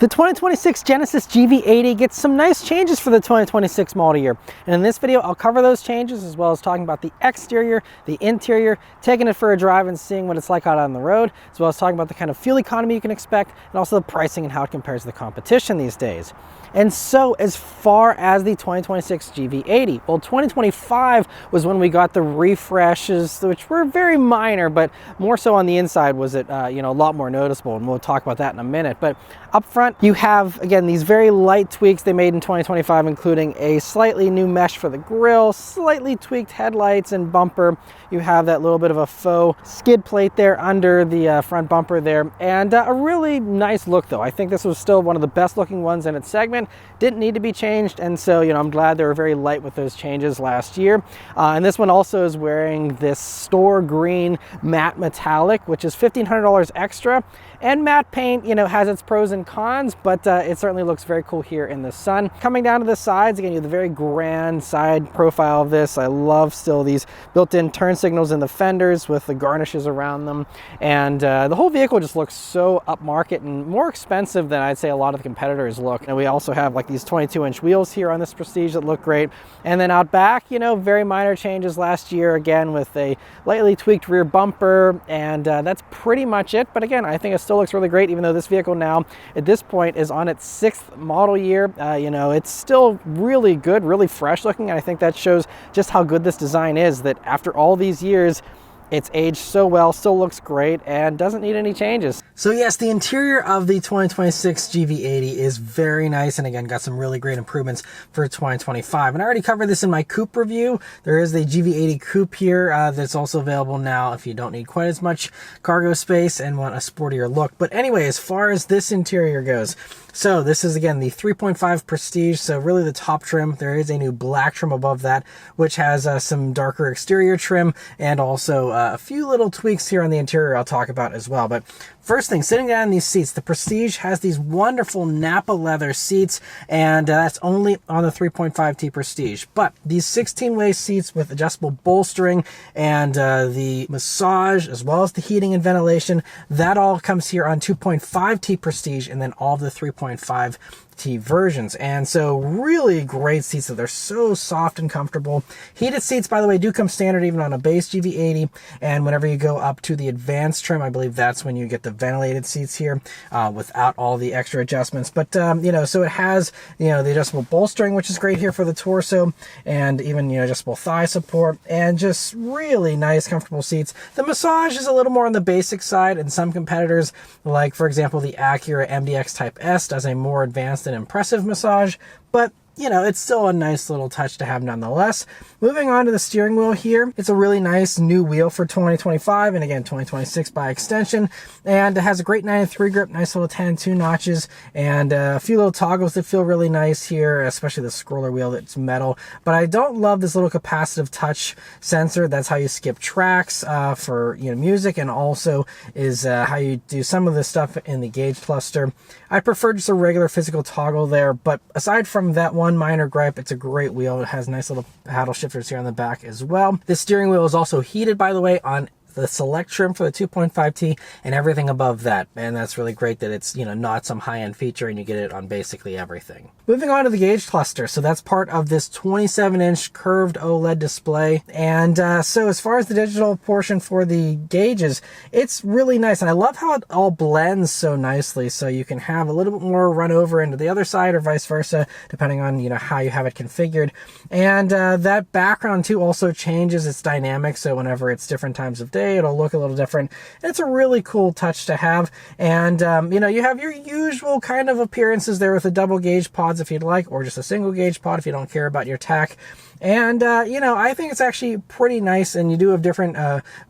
The 2026 Genesis GV80 gets some nice changes for the 2026 model year. And in this video, I'll cover those changes as well as talking about the exterior, the interior, taking it for a drive and seeing what it's like out on the road, as well as talking about the kind of fuel economy you can expect and also the pricing and how it compares to the competition these days. And so as far as the 2026 GV80, well, 2025 was when we got the refreshes, which were very minor, but more so on the inside was it, a lot more noticeable, and we'll talk about that in a minute. But up front, you have, again, these very light tweaks they made in 2025, including a slightly new mesh for the grille, slightly tweaked headlights and bumper. You have that little bit of a faux skid plate there under the front bumper there, and a really nice look though. I think this was still one of the best looking ones in its segment. Didn't need to be changed, and so I'm glad they were very light with those changes last year. And this one also is wearing this store green matte metallic, which is $1,500 extra. And matte paint, has its pros and cons, but it certainly looks very cool here in the sun. Coming down to the sides, again, you have the very grand side profile of this. I love still these built-in turn signals in the fenders with the garnishes around them. And the whole vehicle just looks so upmarket and more expensive than I'd say a lot of the competitors look. And we also have like these 22-inch wheels here on this Prestige that look great. And then out back, very minor changes last year, again, with a lightly tweaked rear bumper. And that's pretty much it. But again, I think it's still looks really great, even though this vehicle now at this point is on its 6th model year. It's still really good, really fresh looking, and I think that shows just how good this design is, that after all these years it's aged so well, still looks great, and doesn't need any changes. So yes, the interior of the 2026 GV80 is very nice, and again, got some really great improvements for 2025. And I already covered this in my coupe review. There is the GV80 coupe here that's also available now if you don't need quite as much cargo space and want a sportier look. But anyway, as far as this interior goes, so this is, again, the 3.5 Prestige, so really the top trim. There is a new black trim above that, which has some darker exterior trim and also a few little tweaks here on the interior I'll talk about as well. But first thing, sitting down in these seats, the Prestige has these wonderful Napa leather seats, and that's only on the 3.5T Prestige. But these 16-way seats with adjustable bolstering and the massage, as well as the heating and ventilation, that all comes here on 2.5T Prestige, and then all of the 3.5T versions. And so really great seats. So they're so soft and comfortable. Heated seats, by the way, do come standard even on a base GV80. And whenever you go up to the advanced trim, I believe that's when you get the ventilated seats here without all the extra adjustments. But, so it has, the adjustable bolstering, which is great here for the torso, and even, adjustable thigh support, and just really nice, comfortable seats. The massage is a little more on the basic side, and some competitors, like, for example, the Acura MDX Type S, does a more advanced and impressive massage, but it's still a nice little touch to have nonetheless. Moving on to the steering wheel here, it's a really nice new wheel for 2025 and again 2026 by extension, and it has a great 9-3 grip, nice little 10-2 notches, and a few little toggles that feel really nice here, especially the scroller wheel that's metal. But I don't love this little capacitive touch sensor. That's how you skip tracks for music, and also is how you do some of the stuff in the gauge cluster. I prefer just a regular physical toggle there, but aside from that one minor gripe, it's a great wheel. It has nice little paddle shifters here on the back as well. This steering wheel is also heated, by the way, on the select trim for the 2.5T and everything above that. And that's really great that it's, not some high-end feature and you get it on basically everything. Moving on to the gauge cluster. So that's part of this 27-inch curved OLED display. And so as far as the digital portion for the gauges, it's really nice. And I love how it all blends so nicely. So you can have a little bit more run over into the other side or vice versa, depending on, how you have it configured. And that background too also changes. It's dynamic. So whenever it's different times of day, it'll look a little different. It's a really cool touch to have. And, you have your usual kind of appearances there with the double gauge pods if you'd like, or just a single gauge pod if you don't care about your tack. And, I think it's actually pretty nice, and you do have different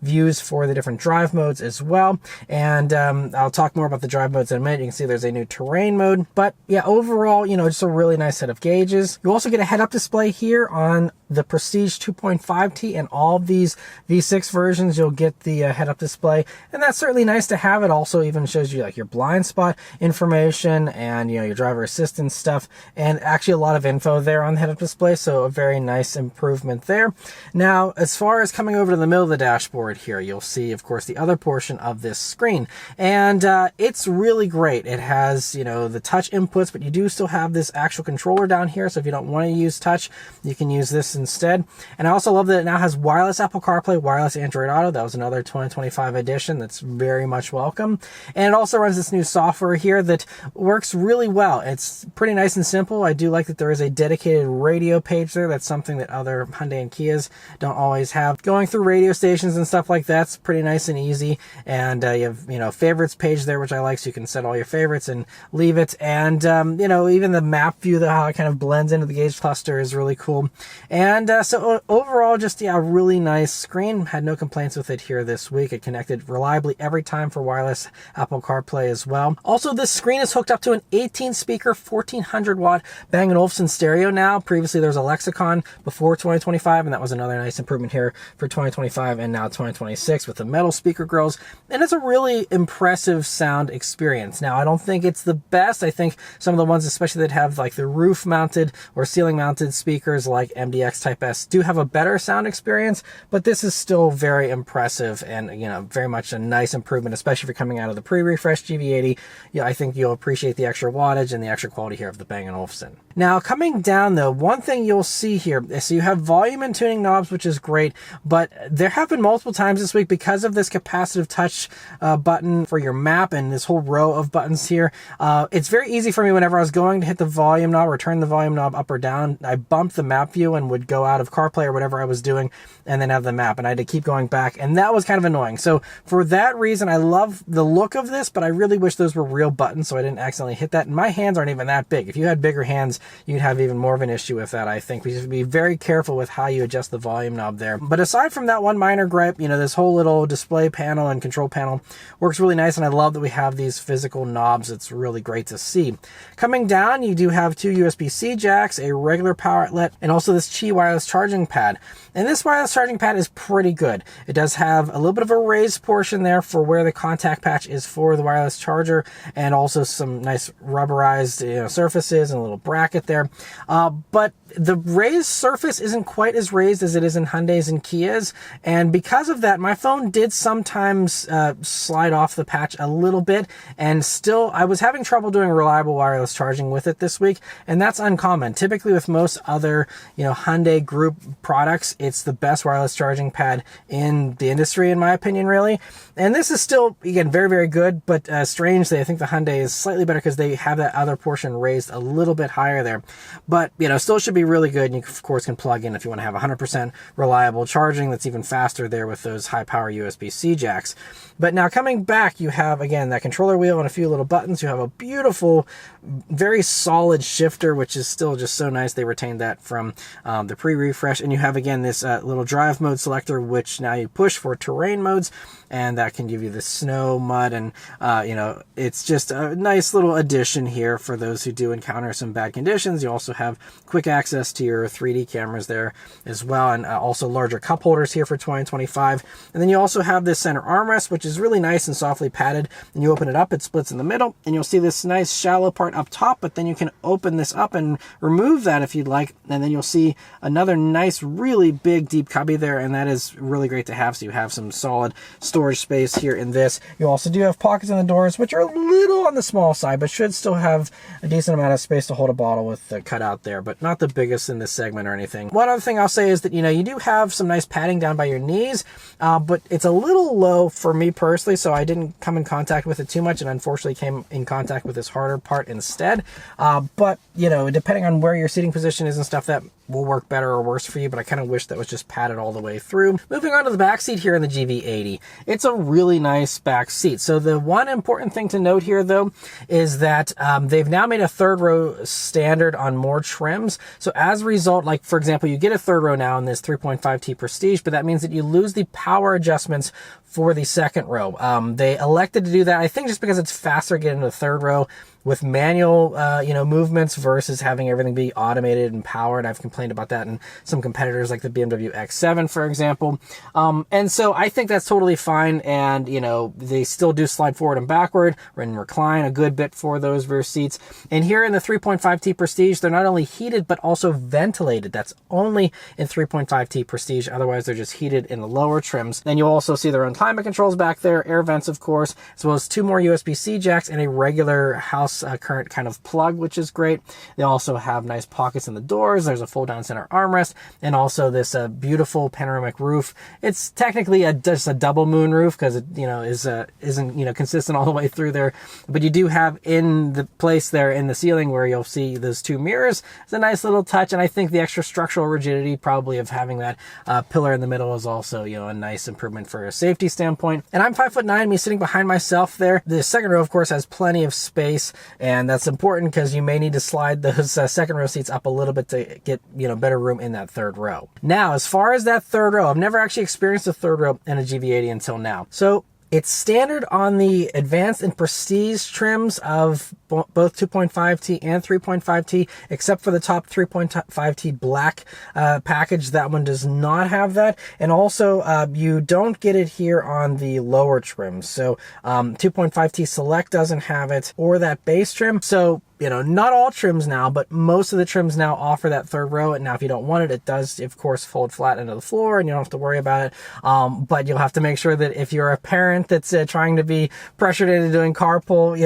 views for the different drive modes as well. And I'll talk more about the drive modes in a minute. You can see there's a new terrain mode. But yeah, overall, just a really nice set of gauges. You also get a head-up display here on the Prestige 2.5T, and all of these V6 versions, you'll get the head-up display. And that's certainly nice to have. It also even shows you like your blind spot information and, your driver assistance stuff, and actually a lot of info there on the head-up display. So a very nice nice improvement there. Now, as far as coming over to the middle of the dashboard here, you'll see, of course, the other portion of this screen. And it's really great. It has, you know, the touch inputs, but you do still have this actual controller down here. So if you don't want to use touch, you can use this instead. And I also love that it now has wireless Apple CarPlay, wireless Android Auto. That was another 2025 edition that's very much welcome. And it also runs this new software here that works really well. It's pretty nice and simple. I do like that there is a dedicated radio page there. That's something that other Hyundai and Kias don't always have. Going through radio stations and stuff like that's pretty nice and easy. And you have, you know, favorites page there, which I like, so you can set all your favorites and leave it. And you know, even the map view, how it kind of blends into the gauge cluster is really cool. And so overall, just a really nice screen. Had no complaints with it here this week. It connected reliably every time for wireless Apple CarPlay as well. Also, this screen is hooked up to an 18 speaker 1400 watt Bang & Olufsen stereo now. Previously there was a Lexicon before 2025, and that was another nice improvement here for 2025 and now 2026 with the metal speaker grills. And it's a really impressive sound experience. Now, I don't think it's the best. I think some of the ones, especially that have like the roof mounted or ceiling mounted speakers like MDX Type S, do have a better sound experience, but this is still very impressive and, you know, very much a nice improvement, especially if you're coming out of the pre-refresh GV80. Yeah, I think you'll appreciate the extra wattage and the extra quality here of the Bang & Olufsen. Now, coming down though, one thing you'll see here is, so you have volume and tuning knobs, which is great, but there have been multiple times this week because of this capacitive touch button for your map and this whole row of buttons here. It's very easy for me whenever I was going to hit the volume knob or turn the volume knob up or down. I bumped the map view and would go out of CarPlay or whatever I was doing and then have the map, and I had to keep going back, and that was kind of annoying. So for that reason, I love the look of this, but I really wish those were real buttons so I didn't accidentally hit that. And my hands aren't even that big. If you had bigger hands, you'd have even more of an issue with that, I think. We should be very careful with how you adjust the volume knob there. But aside from that one minor gripe, you know, this whole little display panel and control panel works really nice, and I love that we have these physical knobs. It's really great to see. Coming down, you do have two USB-C jacks, a regular power outlet, and also this Qi wireless charging pad. And this wireless charging pad is pretty good. It does have a little bit of a raised portion there for where the contact patch is for the wireless charger, and also some nice rubberized, you know, surfaces and a little bracket there. But the raised surface isn't quite as raised as it is in Hyundais and Kias, and because of that, my phone did sometimes slide off the patch a little bit, and still I was having trouble doing reliable wireless charging with it this week, and that's uncommon. Typically with most other, you know, Hyundai group products, it's the best wireless charging pad in the industry, in my opinion, really. And this is still, again, very, very good, but strangely, I think the Hyundai is slightly better because they have that other portion raised a little bit higher there. But, you know, still should be really good. And you, of course, can plug in if you want to have 100% reliable charging. That's even faster there with those high-power USB-C jacks. But now coming back, you have, again, that controller wheel and a few little buttons. You have a beautiful, very solid shifter, which is still just so nice. They retained that from the pre-refresh. And you have, again, this little drive mode selector, which now you push for terrain modes. And that can give you the snow, mud, and, you know, it's just a nice little addition here for those who do encounter some bad conditions. You also have quick access to your 3D cameras there as well, and also larger cup holders here for 2025. And then you also have this center armrest, which is really nice and softly padded. And you open it up, it splits in the middle, and you'll see this nice shallow part up top, but then you can open this up and remove that if you'd like. And then you'll see another nice, really big, deep cubby there, and that is really great to have. So you have some solid storage space here in this. You also do have pockets in the doors, which are a little on the small side, but should still have a decent amount of space to hold a bottle with the cutout there, but not the biggest in this segment or anything. One other thing I'll say is that, you know, you do have some nice padding down by your knees, but it's a little low for me personally, so I didn't come in contact with it too much, and unfortunately came in contact with this harder part instead. But, you know, depending on where your seating position is and stuff, that will work better or worse for you, but I kind of wish that was just padded all the way through. Moving on to the back seat here in the GV80. It's a really nice back seat. So the one important thing to note here, though, is that they've now made a third row standard on more trims. So as a result, like, for example, you get a third row now in this 3.5T Prestige, but that means that you lose the power adjustments for the second row. They elected to do that, I think, just because it's faster getting into the third row with manual, movements versus having everything be automated and powered. I've complained about that in some competitors like the BMW X7, for example. And so I think that's totally fine. And, they still do slide forward and backward and recline a good bit for those rear seats. And here in the 3.5T Prestige, they're not only heated, but also ventilated. That's only in 3.5T Prestige. Otherwise, they're just heated in the lower trims. Then you'll also see their own climate controls back there, air vents, of course, as well as 2 more USB-C jacks and a regular house current kind of plug, which is great. They also have nice pockets in the doors. There's a fold-down center armrest, and also this beautiful panoramic roof. It's technically just a double moon roof because it, isn't consistent all the way through there. But you do have in the place there in the ceiling where you'll see those 2 mirrors. It's a nice little touch, and I think the extra structural rigidity probably of having that pillar in the middle is also a nice improvement for a safety standpoint. And I'm 5'9", me sitting behind myself there. The second row, of course, has plenty of space, and that's important because you may need to slide those second row seats up a little bit to get better room in that third row. Now, as far as that third row, I've never actually experienced a third row in a GV80 until now. So it's standard on the Advanced and Prestige trims of both 2.5T and 3.5T, except for the top 3.5T black package. That one does not have that. And also, you don't get it here on the lower trims. So 2.5T Select doesn't have it, or that base trim. So not all trims now, but most of the trims now offer that third row. And now if you don't want it, it does, of course, fold flat into the floor and you don't have to worry about it. But you'll have to make sure that if you're a parent that's trying to be pressured into doing carpool,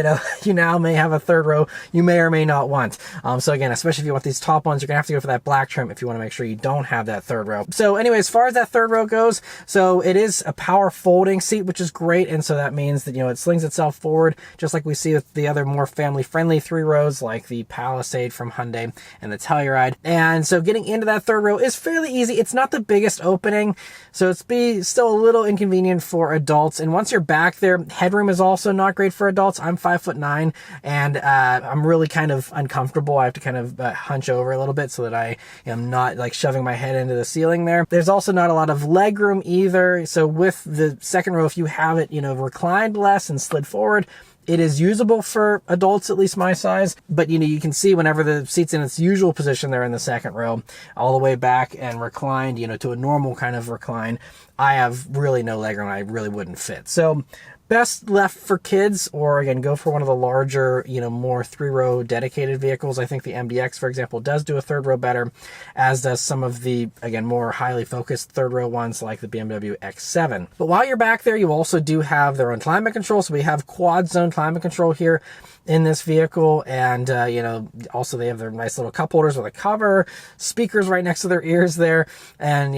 you now may have a third row you may or may not want. So again, especially if you want these top ones, you're gonna have to go for that black trim if you want to make sure you don't have that third row. So anyway, as far as that third row goes, so it is a power folding seat, which is great. And so that means that, it slings itself forward, just like we see with the other more family-friendly 3 rows, like the Palisade from Hyundai and the Telluride. And so getting into that third row is fairly easy. It's not the biggest opening, so it's still a little inconvenient for adults. And once you're back there, headroom is also not great for adults. I'm 5'9", and I'm really kind of uncomfortable. I have to kind of hunch over a little bit so that I am not like shoving my head into the ceiling there. There's also not a lot of leg room either. So with the second row, if you have it, reclined less and slid forward, it is usable for adults, at least my size, but you can see whenever the seat's in its usual position there in the second row, all the way back and reclined, to a normal kind of recline, I have really no legroom. I really wouldn't fit. So best left for kids, or again, go for one of the larger, more 3-row dedicated vehicles. I think the MDX, for example, does do a third row better, as does some of the, again, more highly focused third row ones like the BMW X7. But while you're back there, you also do have their own climate control. So we have quad zone climate control here in this vehicle, and also they have their nice little cup holders with a cover, speakers right next to their ears there, and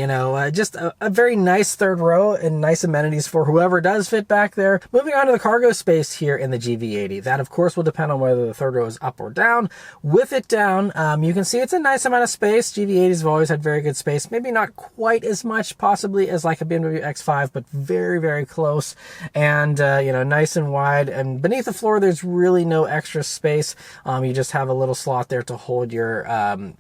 just a very nice third row and nice amenities for whoever does fit back there. Moving on to the cargo space here in the GV80, that of course will depend on whether the third row is up or down. With it down, you can see it's a nice amount of space. GV80s have always had very good space, maybe not quite as much possibly as like a BMW X5, but very, very close, and nice and wide. And beneath the floor, there's really no extra space. You just have a little slot there to hold your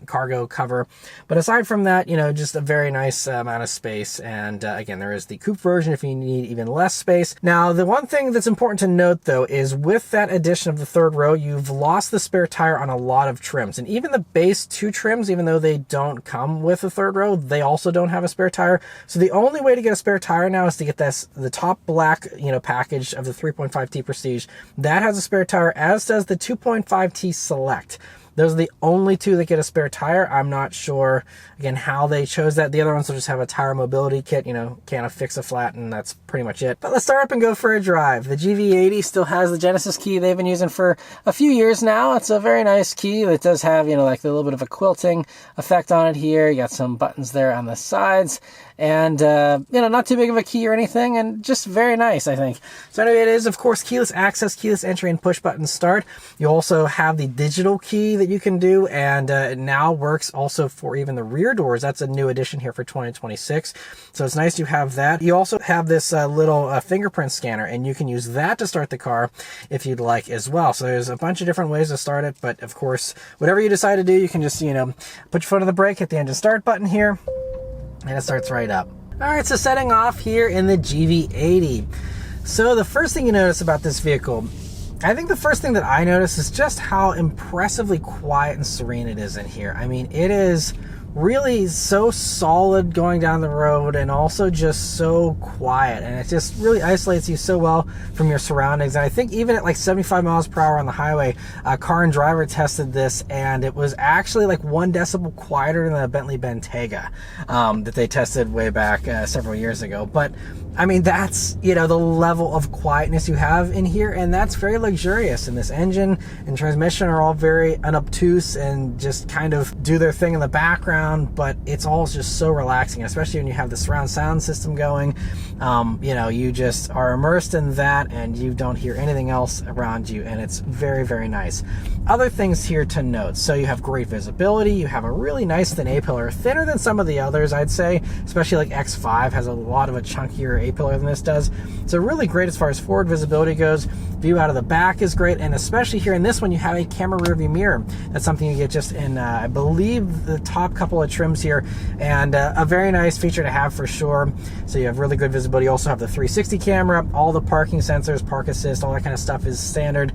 cargo cover. But aside from that, just a very nice amount of space. And again, there is the coupe version if you need even less space. Now, the one thing that's important to note, though, is with that addition of the third row, you've lost the spare tire on a lot of trims. And even the base 2 trims, even though they don't come with a third row, they also don't have a spare tire. So the only way to get a spare tire now is to get the top black, package of the 3.5T Prestige. That has a spare tire, as does the 2.5T Select. Those are the only 2 that get a spare tire. I'm not sure, again, how they chose that. The other ones will just have a tire mobility kit, can affix a flat, and that's pretty much it. But let's start up and go for a drive. The GV80 still has the Genesis key they've been using for a few years now. It's a very nice key that does have, like a little bit of a quilting effect on it here. You got some buttons there on the sides, and, not too big of a key or anything, and just very nice, I think. So anyway, it is, of course, keyless access, keyless entry, and push button start. You also have the digital key that you can do, and it now works also for even the rear doors. That's a new addition here for 2026. So it's nice you have that. You also have this little fingerprint scanner, and you can use that to start the car if you'd like as well. So there's a bunch of different ways to start it, but of course, whatever you decide to do, you can just, put your foot on the brake, hit the engine start button here, and it starts right up. All right, so setting off here in the GV80. So the first thing you notice about this vehicle I think the first thing that I notice is just how impressively quiet and serene it is in here. I mean, it is really so solid going down the road and also just so quiet, and it just really isolates you so well from your surroundings. And I think even at like 75 miles per hour on the highway, Car and Driver tested this, and it was actually like 1 decibel quieter than the Bentley Bentayga that they tested way back several years ago. But I mean, that's, you know, the level of quietness you have in here, and that's very luxurious. And this engine and transmission are all very unobtuse and just kind of do their thing in the background, but it's all just so relaxing, especially when you have the surround sound system going. You know, you just are immersed in that and you don't hear anything else around you, and it's very, very nice. Other things here to note: so you have great visibility, you have a really nice thin A-pillar, thinner than some of the others, I'd say, especially like X5 has a lot of a chunkier A-pillar than this does. So really great as far as forward visibility goes. View out of the back is great, and especially here in this one, you have a camera rear view mirror. That's something you get just in, I believe, the top couple of trims here, and a very nice feature to have for sure. So you have really good visibility. You also have the 360 camera, all the parking sensors, park assist, all that kind of stuff is standard.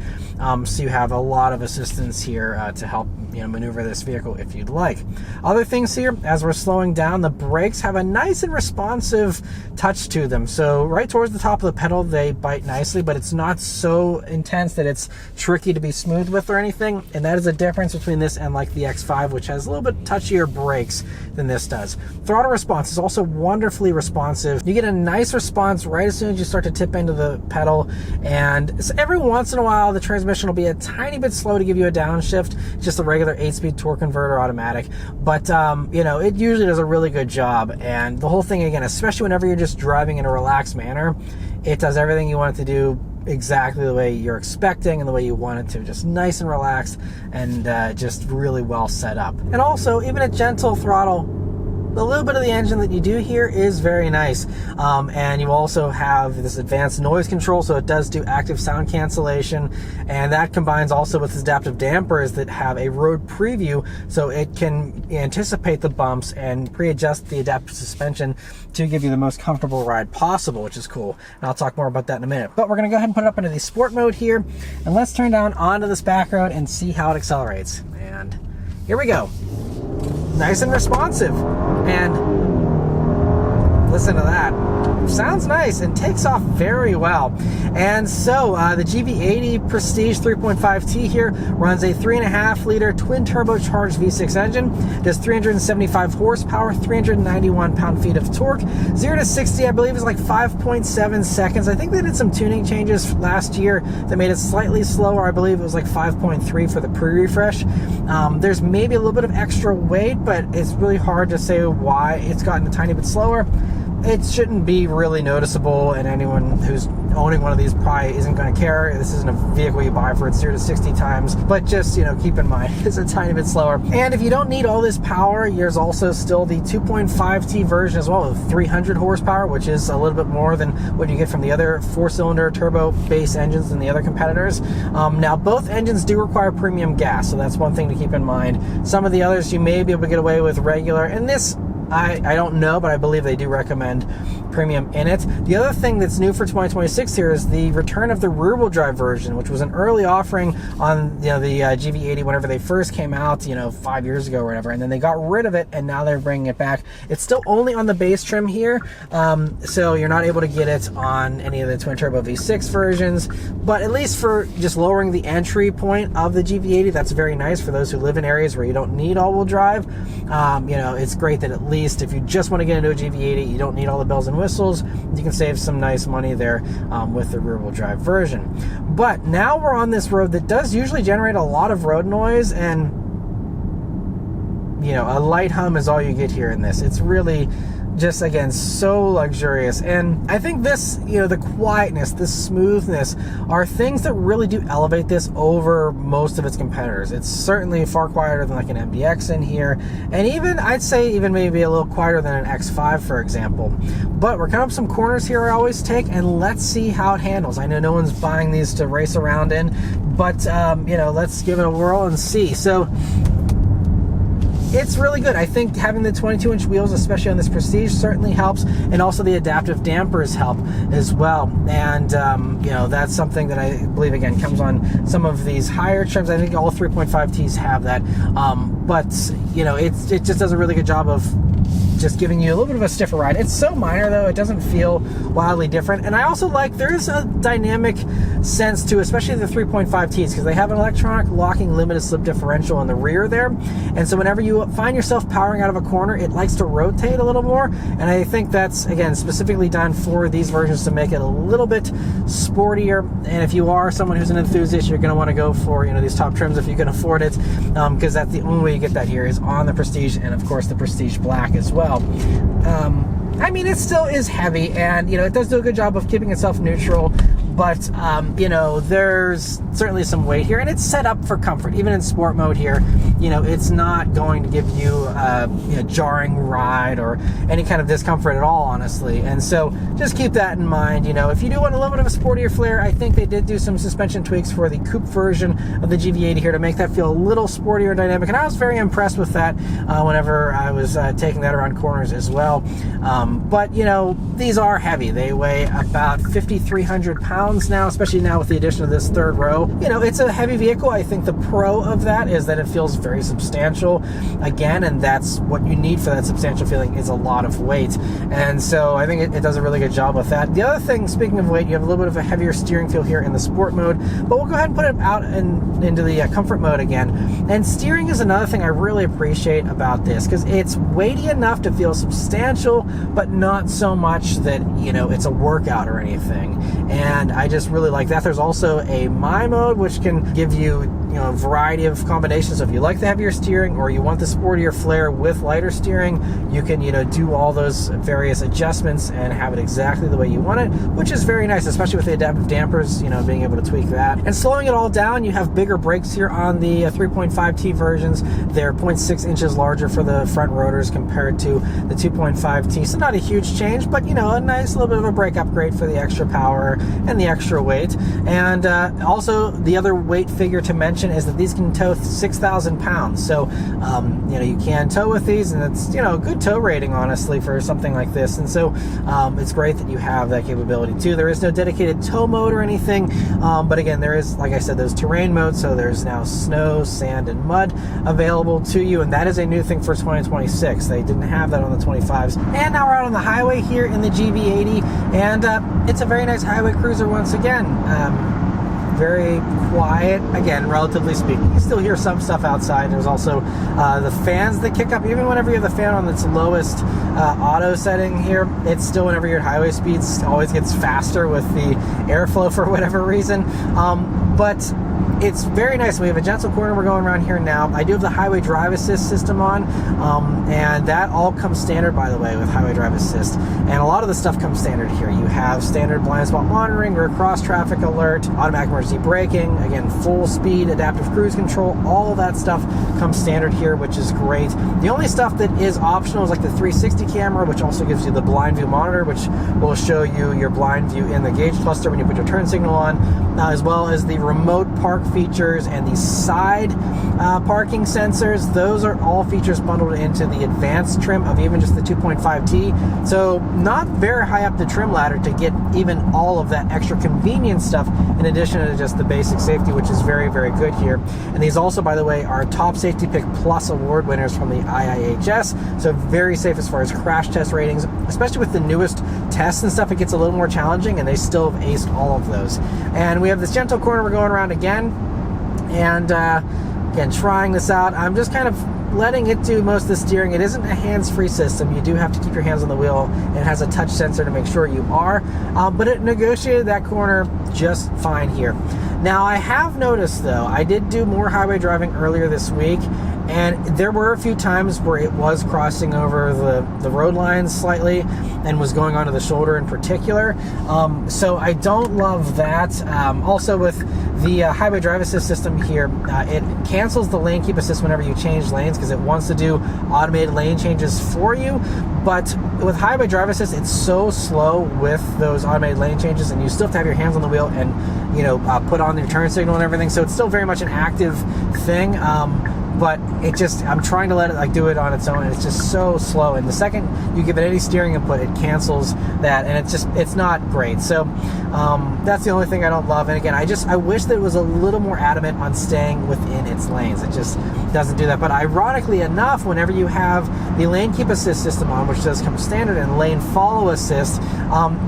So you have a lot of assistance here to help, you know, maneuver this vehicle if you'd like. Other things here, as we're slowing down, the brakes have a nice and responsive touch to them. So right towards the top of the pedal, they bite nicely, but it's not so intense that it's tricky to be smooth with or anything. And that is a difference between this and like the X5, which has a little bit touchier brakes than this does. Throttle response is also wonderfully responsive. You get a nice response right as soon as you start to tip into the pedal, and so every once in a while the transmission will be a tiny bit slow to give you a downshift, just a regular 8-speed torque converter automatic, but you know, it usually does a really good job. And the whole thing, again, especially whenever you're just driving in a relaxed manner, it does everything you want it to do exactly the way you're expecting and the way you want it to, just nice and relaxed and just really well set up. And also, even at gentle throttle, the little bit of the engine that you do hear is very nice. And you also have this advanced noise control, so it does do active sound cancellation, and that combines also with adaptive dampers that have a road preview, so it can anticipate the bumps and pre-adjust the adaptive suspension to give you the most comfortable ride possible, which is cool. And I'll talk more about that in a minute. But we're gonna go ahead and put it up into the sport mode here, and let's turn down onto this back road and see how it accelerates. And here we go. Nice and responsive, and listen to that. Sounds nice and takes off very well. And so the GV80 Prestige 3.5T here runs a 3.5 liter twin turbocharged V6 engine, does 375 horsepower, 391 pound-feet of torque. 0 to 60, I believe, is like 5.7 seconds. I think they did some tuning changes last year that made it slightly slower. I believe it was like 5.3 for the pre-refresh. There's maybe a little bit of extra weight, but it's really hard to say why it's gotten a tiny bit slower. It shouldn't be really noticeable, and anyone who's owning one of these probably isn't going to care. This isn't a vehicle you buy for its 0 to 60 times, but just, you know, keep in mind it's a tiny bit slower. And if you don't need all this power, there's also still the 2.5T version as well with 300 horsepower, which is a little bit more than what you get from the other 4-cylinder turbo base engines and the other competitors. Now, both engines do require premium gas, so that's one thing to keep in mind. Some of the others you may be able to get away with regular, and this I don't know, but I believe they do recommend premium in it. The other thing that's new for 2026 here is the return of the rear-wheel drive version, which was an early offering on, you know, the GV80 whenever they first came out, you know, 5 years ago or whatever, and then they got rid of it, and now they're bringing it back. It's still only on the base trim here, so you're not able to get it on any of the twin turbo V6 versions, but at least for just lowering the entry point of the GV80, that's very nice for those who live in areas where you don't need all-wheel drive. You know, it's great that at least if you just want to get into a GV80, you don't need all the bells and whistles, you can save some nice money there with the rear-wheel drive version. But now we're on this road that does usually generate a lot of road noise, and you know, a light hum is all you get here in this. It's really just, again, so luxurious. And I think this, you know, the quietness, the smoothness are things that really do elevate this over most of its competitors. It's certainly far quieter than like an MDX in here, and even, I'd say, even maybe a little quieter than an X5, for example. But we're coming up some corners here I always take, and let's see how it handles. I know no one's buying these to race around in, but you know, let's give it a whirl and see. So it's really good. I think having the 22-inch wheels, especially on this Prestige, certainly helps, and also the adaptive dampers help as well. And you know, that's something that I believe, again, comes on some of these higher trims. I think all 3.5Ts have that, but you know, it just does a really good job of just giving you a little bit of a stiffer ride. It's so minor though, it doesn't feel wildly different. And I also like, there is a dynamic sense to, especially the 3.5Ts, because they have an electronic locking limited slip differential in the rear there. And so whenever you find yourself powering out of a corner, it likes to rotate a little more. And I think that's, again, specifically done for these versions to make it a little bit sportier. And if you are someone who's an enthusiast, you're going to want to go for, you know, these top trims if you can afford it, because that's the only way you get that here is on the Prestige, and of course the Prestige Black as well. I mean, it still is heavy, and you know, it does do a good job of keeping itself neutral, but you know, there's certainly some weight here, and it's set up for comfort. Even in sport mode here, you know, it's not going to give you a jarring ride or any kind of discomfort at all, honestly. And so just keep that in mind. You know, if you do want a little bit of a sportier flair, I think they did do some suspension tweaks for the coupe version of the GV80 here to make that feel a little sportier and dynamic, and I was very impressed with that whenever I was taking that around corners as well. But you know, these are heavy. They weigh about 5,300 pounds now, especially now with the addition of this third row. You know, it's a heavy vehicle. I think the pro of that is that it feels very substantial again, and that's what you need for that substantial feeling, is a lot of weight. And so I think it does a really good job with that. The other thing, speaking of weight, you have a little bit of a heavier steering feel here in the sport mode, but we'll go ahead and put it out into the comfort mode again. And steering is another thing I really appreciate about this, because it's weighty enough to feel substantial, but not so much that, you know, it's a workout or anything. And I just really like that. There's also a My mode, which can give you, you know, a variety of combinations. So if you like the heavier steering, or you want the sportier flair with lighter steering, you can, you know, do all those various adjustments and have it exactly the way you want it, which is very nice, especially with the adaptive dampers, you know, being able to tweak that. And slowing it all down, you have bigger brakes here on the 3.5T versions. They're 0.6 inches larger for the front rotors compared to the 2.5T. So not a huge change, but you know, a nice little bit of a brake upgrade for the extra power and the extra weight. And also the other weight figure to mention is that these can tow 6,000 pounds. So you know, you can tow with these, and it's, you know, a good tow rating, honestly, for something like this. And so it's great that you have that capability too. There is no dedicated tow mode or anything, but again, there is, like I said, those terrain modes. So there's now snow, sand, and mud available to you, and that is a new thing for 2026. They didn't have that on the 25s. And now we're out on the highway here in the GV80, and it's a very nice highway cruiser once again. Very quiet, again, relatively speaking. You still hear some stuff outside. There's also the fans that kick up. Even whenever you have the fan on its lowest auto setting here, it's still, whenever you're at highway speeds, always gets faster with the airflow for whatever reason. But it's very nice. We have a gentle corner we're going around here now. I do have the highway drive assist system on, and that all comes standard, by the way, with highway drive assist. And a lot of the stuff comes standard here. You have standard blind spot monitoring, rear cross traffic alert, automatic emergency braking, again, full speed, adaptive cruise control. All of that stuff comes standard here, which is great. The only stuff that is optional is like the 360 camera, which also gives you the blind view monitor, which will show you your blind view in the gauge cluster when you put your turn signal on, as well as the remote park features and the side parking sensors. Those are all features bundled into the advanced trim of even just the 2.5T. So not very high up the trim ladder to get even all of that extra convenience stuff, in addition to just the basic safety, which is very, very good here. And these also, by the way, are top Safety Pick Plus award winners from the IIHS. So very safe as far as crash test ratings, especially with the newest tests and stuff. It gets a little more challenging, and they still have aced all of those. And we have this gentle corner we're going around again. And again, trying this out, I'm just kind of letting it do most of the steering. It isn't a hands-free system. You do have to keep your hands on the wheel. It has a touch sensor to make sure you are, but it negotiated that corner just fine here. Now, I have noticed, though, I did do more highway driving earlier this week, and there were a few times where it was crossing over the road lines slightly and was going onto the shoulder in particular. So I don't love that. Also, with the highway drive assist system here, it cancels the lane keep assist whenever you change lanes, because it wants to do automated lane changes for you. But with highway drive assist, it's so slow with those automated lane changes, and you still have to have your hands on the wheel and, you know, put on your turn signal and everything. So it's still very much an active thing. but I'm trying to let it like do it on its own, and it's just so slow. And the second you give it any steering input, it cancels that, and it's not great. So that's the only thing I don't love. And again, I wish that it was a little more adamant on staying within its lanes. It just doesn't do that. But ironically enough, whenever you have the lane keep assist system on, which does come standard, and lane follow assist,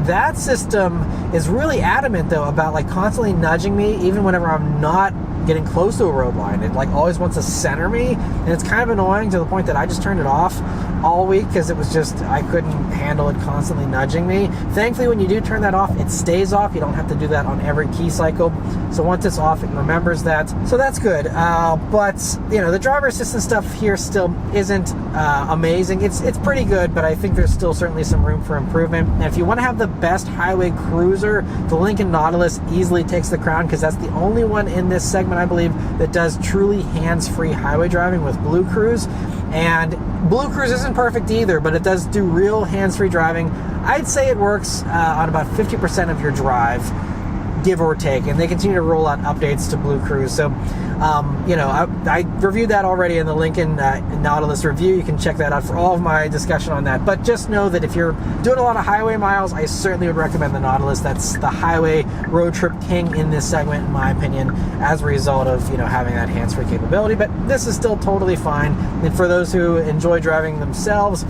that system is really adamant though about like constantly nudging me even whenever I'm not getting close to a road line. It like always wants to center me, and it's kind of annoying to the point that I just turned it off all week because it was just, I couldn't handle it constantly nudging me. Thankfully, when you do turn that off, it stays off. You don't have to do that on every key cycle. So once it's off, it remembers that. So that's good. But you know, the driver assistance stuff here still isn't amazing. It's pretty good, but I think there's still certainly some room for improvement. And if you want to have the best highway cruiser, the Lincoln Nautilus easily takes the crown, because that's the only one in this segment, I believe, that does truly hands-free highway driving with Blue Cruise. And Blue Cruise isn't perfect either, but it does do real hands-free driving. I'd say it works on about 50% of your drive, give or take, and they continue to roll out updates to Blue Cruise. So, you know, I reviewed that already in the Lincoln Nautilus review. You can check that out for all of my discussion on that. But just know that if you're doing a lot of highway miles, I certainly would recommend the Nautilus. That's the highway road trip king in this segment, in my opinion, as a result of, you know, having that hands-free capability. But this is still totally fine. And for those who enjoy driving themselves,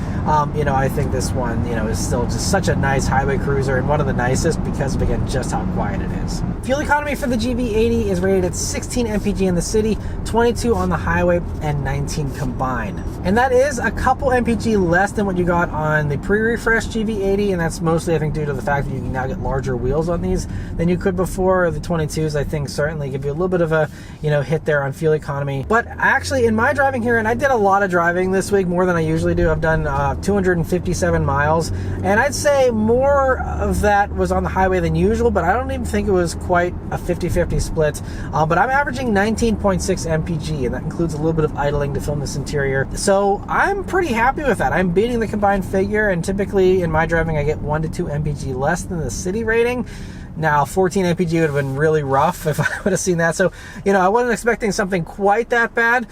you know, I think this one, you know, is still just such a nice highway cruiser, and one of the nicest because of, again, just how quiet it is. Fuel economy for the GV80 is rated at 16 mpg in the city, 22 on the highway, and 19 combined. And that is a couple mpg less than what you got on the pre-refresh GV80, and that's mostly, I think, due to the fact that you can now get larger wheels on these than you could before. The 22s, I think, certainly give you a little bit of a, you know, hit there on fuel economy. But actually, in my driving here, and I did a lot of driving this week, more than I usually do. I've done 257 miles, and I'd say more of that was on the highway than usual, but I don't even think it was quite a 50-50 split. But I'm averaging 19.6 mpg, and that includes a little bit of idling to film this interior. So I'm pretty happy with that. I'm beating the combined figure, and typically in my driving I get 1 to 2 mpg less than the city rating. Now, 14 mpg would have been really rough if I would have seen that. So, you know, I wasn't expecting something quite that bad,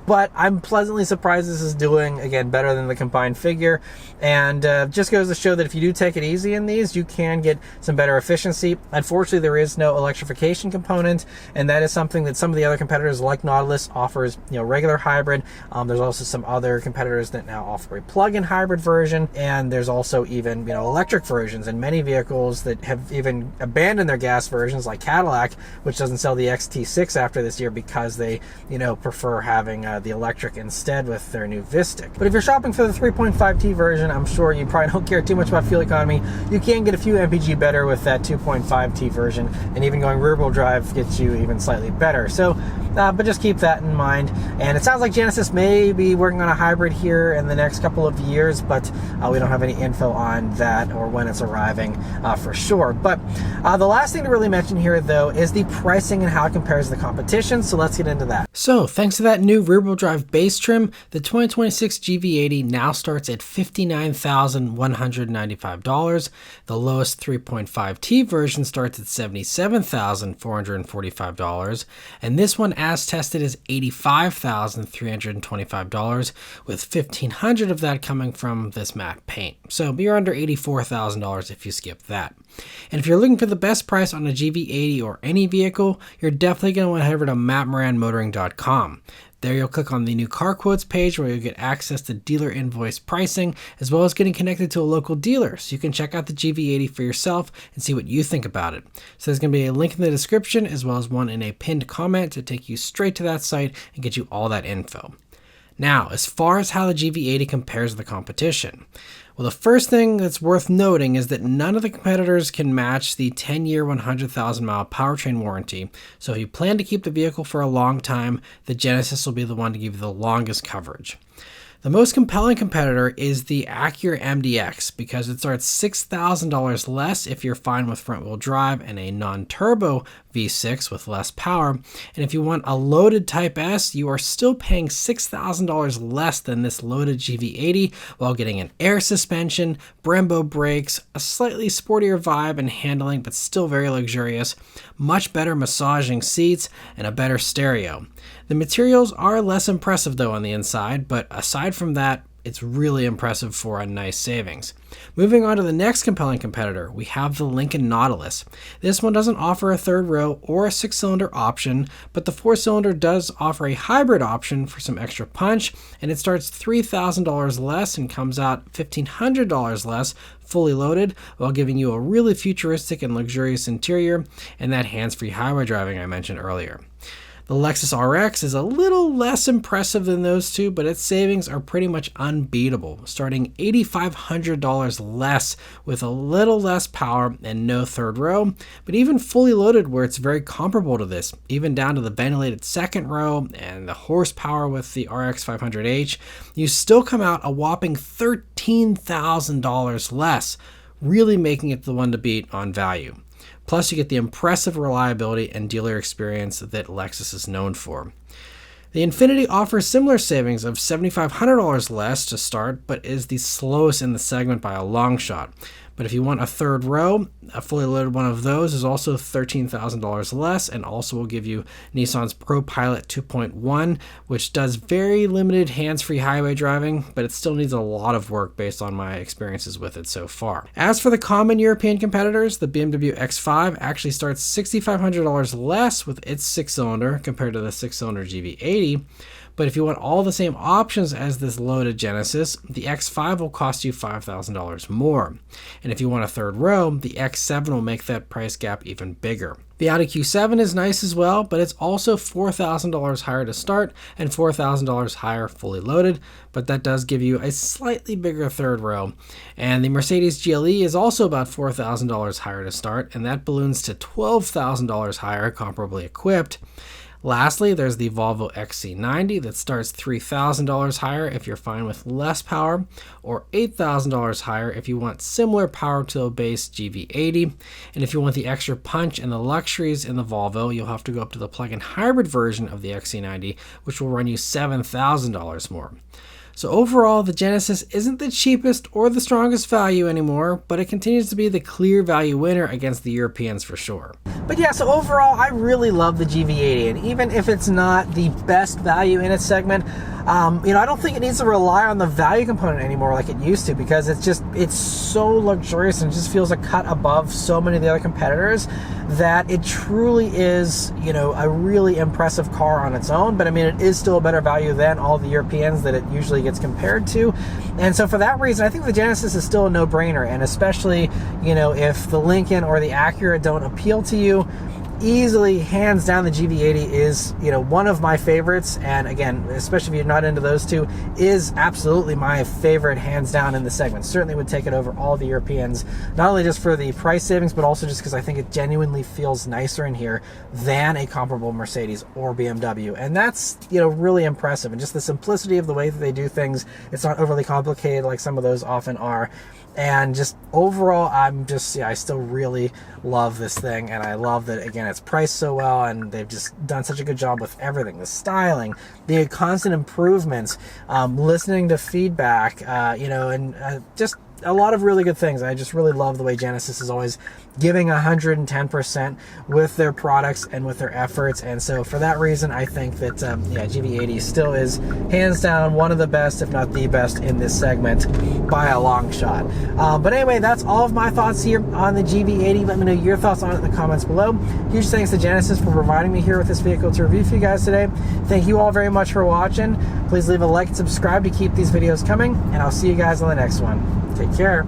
but I'm pleasantly surprised this is doing, again, better than the combined figure. And just goes to show that if you do take it easy in these, you can get some better efficiency. Unfortunately, there is no electrification component, and that is something that some of the other competitors like Nautilus offers, you know, regular hybrid. There's also some other competitors that now offer a plug-in hybrid version, and there's also even, you know, electric versions, and many vehicles that have even abandoned their gas versions, like Cadillac, which doesn't sell the XT6 after this year because they, you know, prefer having the electric instead with their new Vistic. But if you're shopping for the 3.5T version, I'm sure you probably don't care too much about fuel economy. You can get a few mpg better with that 2.5T version, and even going rear-wheel drive gets you even slightly better. So, but just keep that in mind. And it sounds like Genesis may be working on a hybrid here in the next couple of years, but we don't have any info on that or when it's arriving for sure. But the last thing to really mention here, though, is the pricing and how it compares to the competition. So let's get into that. So thanks to that new rear-wheel drive base trim, the 2026 GV80 now starts at $59,195. The lowest 3.5T version starts at $77,445, and this one, as tested, is $85,325, with $1,500 of that coming from this matte paint. So you're under $84,000 if you skip that. And if you're looking for the best price on a GV80 or any vehicle, you're definitely going to want to head over to maranmotoring.com. There you'll click on the new car quotes page, where you'll get access to dealer invoice pricing, as well as getting connected to a local dealer, so you can check out the GV80 for yourself and see what you think about it. So there's going to be a link in the description, as well as one in a pinned comment, to take you straight to that site and get you all that info. Now, as far as how the GV80 compares to the competition, well, the first thing that's worth noting is that none of the competitors can match the 10-year, 100,000-mile powertrain warranty. So if you plan to keep the vehicle for a long time, the Genesis will be the one to give you the longest coverage. The most compelling competitor is the Acura MDX, because it starts $6,000 less if you're fine with front-wheel drive and a non-turbo V6 with less power. And if you want a loaded Type S, you are still paying $6,000 less than this loaded GV80, while getting an air suspension, Brembo brakes, a slightly sportier vibe and handling, but still very luxurious, much better massaging seats, and a better stereo. The materials are less impressive though on the inside, but aside from that, it's really impressive for a nice savings. Moving on to the next compelling competitor, we have the Lincoln Nautilus. This one doesn't offer a third row or a 6-cylinder option, but the 4-cylinder does offer a hybrid option for some extra punch, and it starts $3,000 less and comes out $1,500 less fully loaded, while giving you a really futuristic and luxurious interior and that hands-free highway driving I mentioned earlier. The Lexus RX is a little less impressive than those two, but its savings are pretty much unbeatable, starting $8,500 less with a little less power and no third row, but even fully loaded where it's very comparable to this, even down to the ventilated second row and the horsepower with the RX 500h, you still come out a whopping $13,000 less, really making it the one to beat on value. Plus, you get the impressive reliability and dealer experience that Lexus is known for. The Infiniti offers similar savings of $7,500 less to start, but is the slowest in the segment by a long shot. But if you want a third row, a fully loaded one of those is also $13,000 less, and also will give you Nissan's ProPilot 2.1, which does very limited hands-free highway driving, but it still needs a lot of work based on my experiences with it so far. As for the common European competitors, the BMW X5 actually starts $6,500 less with its 6-cylinder compared to the 6-cylinder GV80. But if you want all the same options as this loaded Genesis, the X5 will cost you $5,000 more. And if you want a third row, the X7 will make that price gap even bigger. The Audi Q7 is nice as well, but it's also $4,000 higher to start and $4,000 higher fully loaded, but that does give you a slightly bigger third row. And the Mercedes GLE is also about $4,000 higher to start, and that balloons to $12,000 higher comparably equipped. Lastly, there's the Volvo XC90 that starts $3,000 higher if you're fine with less power, or $8,000 higher if you want similar power to the base GV80. And if you want the extra punch and the luxuries in the Volvo, you'll have to go up to the plug-in hybrid version of the XC90, which will run you $7,000 more. So overall, the Genesis isn't the cheapest or the strongest value anymore, but it continues to be the clear value winner against the Europeans for sure. But yeah, so overall, I really love the GV80, and even if it's not the best value in its segment, I don't think it needs to rely on the value component anymore like it used to, because it's so luxurious and just feels a cut above so many of the other competitors that it truly is, a really impressive car on its own. But I mean, it is still a better value than all the Europeans that it usually gets compared to. And so for that reason, I think the Genesis is still a no-brainer, and especially, if the Lincoln or the Acura don't appeal to you, easily, hands down, the GV80 is, one of my favorites. And again, especially if you're not into those two, is absolutely my favorite, hands down, in the segment. Certainly would take it over all the Europeans, not only just for the price savings, but also just because I think it genuinely feels nicer in here than a comparable Mercedes or BMW. And that's, really impressive. And just the simplicity of the way that they do things. It's not overly complicated like some of those often are. And just overall, I still really love this thing, and I love that, again, it's priced so well, and they've just done such a good job with everything, the styling, the constant improvements, listening to feedback, just a lot of really good things. I just really love the way Genesis is always giving 110% with their products and with their efforts. And so for that reason, I think that GV80 still is hands down one of the best, if not the best, in this segment by a long shot. But anyway, that's all of my thoughts here on the GV80. Let me know your thoughts on it in the comments below. Huge thanks to Genesis for providing me here with this vehicle to review for you guys today. Thank you all very much for watching. Please leave a like and subscribe to keep these videos coming, and I'll see you guys on the next one. Take care.